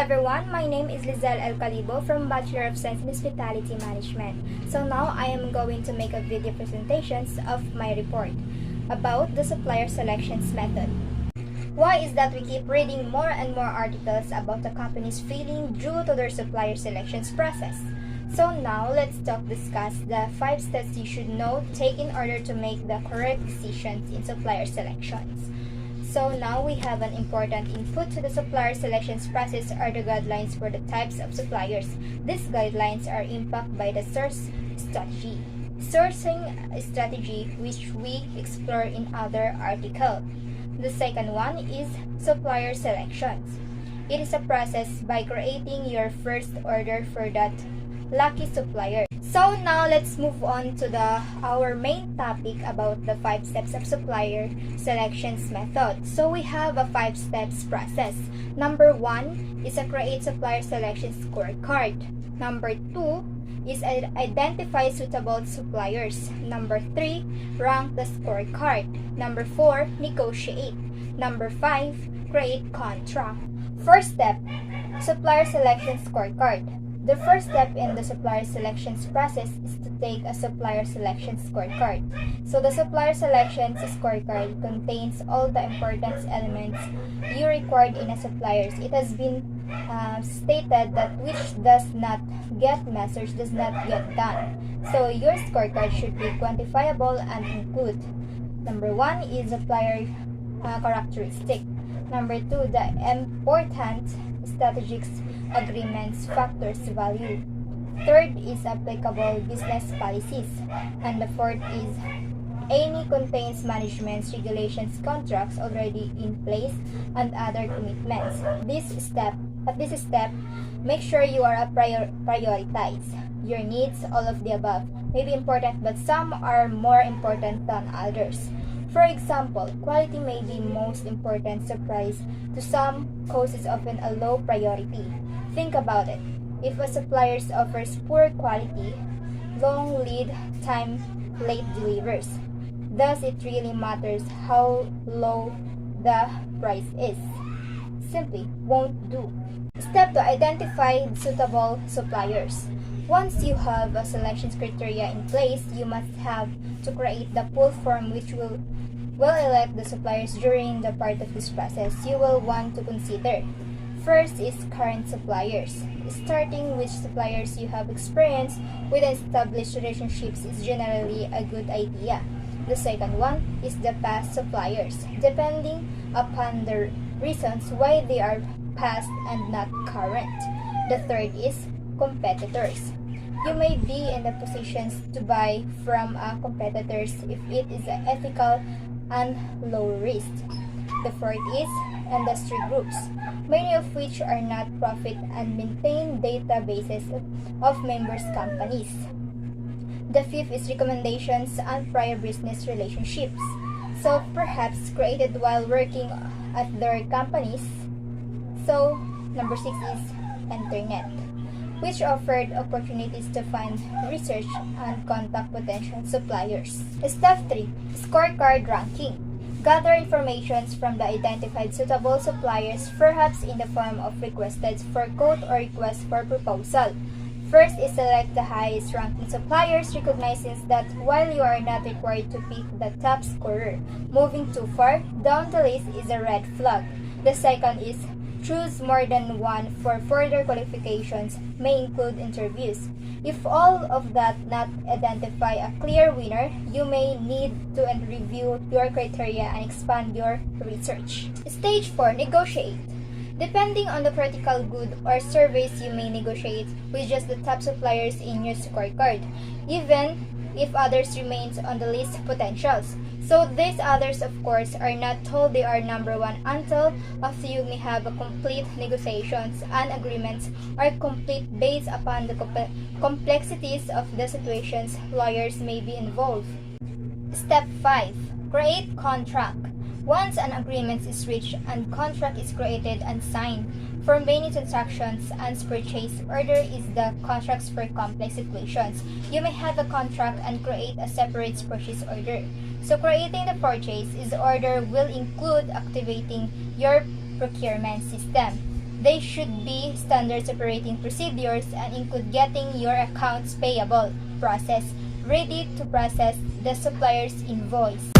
everyone, my name is Leizyl Calibo from Bachelor of Science in Hospitality Management. So now I am going to make a video presentations of my report about the supplier selections method. Why is that we keep reading more and more articles about the companies failing due to their supplier selections process? So now let's discuss the 5 steps you should know take in order to make the correct decisions in supplier selections. So now we have an important input to the supplier selections process are the guidelines for the types of suppliers. These guidelines are impacted by the source strategy. Sourcing strategy, which we explore in other article. The second one is supplier selections. It is a process by creating your first order for that lucky supplier. So now let's move on to our main topic about the 5 steps of supplier selections method. So we have a 5 steps process. Number 1 is a create supplier selection scorecard. Number 2 is identify suitable suppliers. Number 3, rank the scorecard. Number 4, negotiate. Number 5, create contract. First step, supplier selection scorecard. The first step in the supplier selections process is to take a supplier selection scorecard. So the supplier selections scorecard contains all the important elements you required in a supplier. It has been stated that which does not get measured does not get done. So your scorecard should be quantifiable and include. Number 1 is supplier characteristic. Number 2, the important strategic agreements factors value. Third is applicable business policies. And the fourth is any contains management's regulations contracts already in place and other commitments. At this step, make sure you are prioritize your needs. All of the above may be important, but some are more important than others. For example, quality may be most important surprise to some causes often a low priority. Think about it. If a supplier offers poor quality, long lead time, late delivers, does it really matters how low the price is? Simply won't do. Step to identify suitable suppliers. Once you have a selection criteria in place, you must have to create the pull form which will elect the suppliers during the part of this process you will want to consider. First is current suppliers. Starting with suppliers you have experience with established relationships is generally a good idea. The second one is the past suppliers, depending upon the reasons why they are past and not current. The third is competitors. You may be in the positions to buy from competitors if it is ethical and low risk. The fourth is industry groups, many of which are not profit and maintain databases of members' companies. The fifth is recommendations and prior business relationships, so perhaps created while working at their companies. So number 6 is internet, which offered opportunities to find research and contact potential suppliers. Step 3, scorecard ranking. Gather information from the identified suitable suppliers, perhaps in the form of requested for quote or request for proposal. First is select the highest ranking suppliers, recognizing that while you are not required to pick the top scorer, moving too far down the list is a red flag. The second is choose more than one for further qualifications, may include interviews. If all of that not identify a clear winner, you may need to review your criteria and expand your research. Stage 4, negotiate. Depending on the critical good or service, you may negotiate with just the top suppliers in your scorecard, even if others remains on the list potentials. So these others, of course, are not told they are number 1 until after you may have a complete negotiations and agreements are complete based upon the complexities of the situations lawyers may be involved. Step 5. Create contract. Once an agreement is reached and contract is created and signed, for many transactions and purchase order is the contracts for complex situations. You may have a contract and create a separate purchase order. So creating the purchase order will include activating your procurement system. They should be standard operating procedures and include getting your accounts payable process ready to process the supplier's invoice.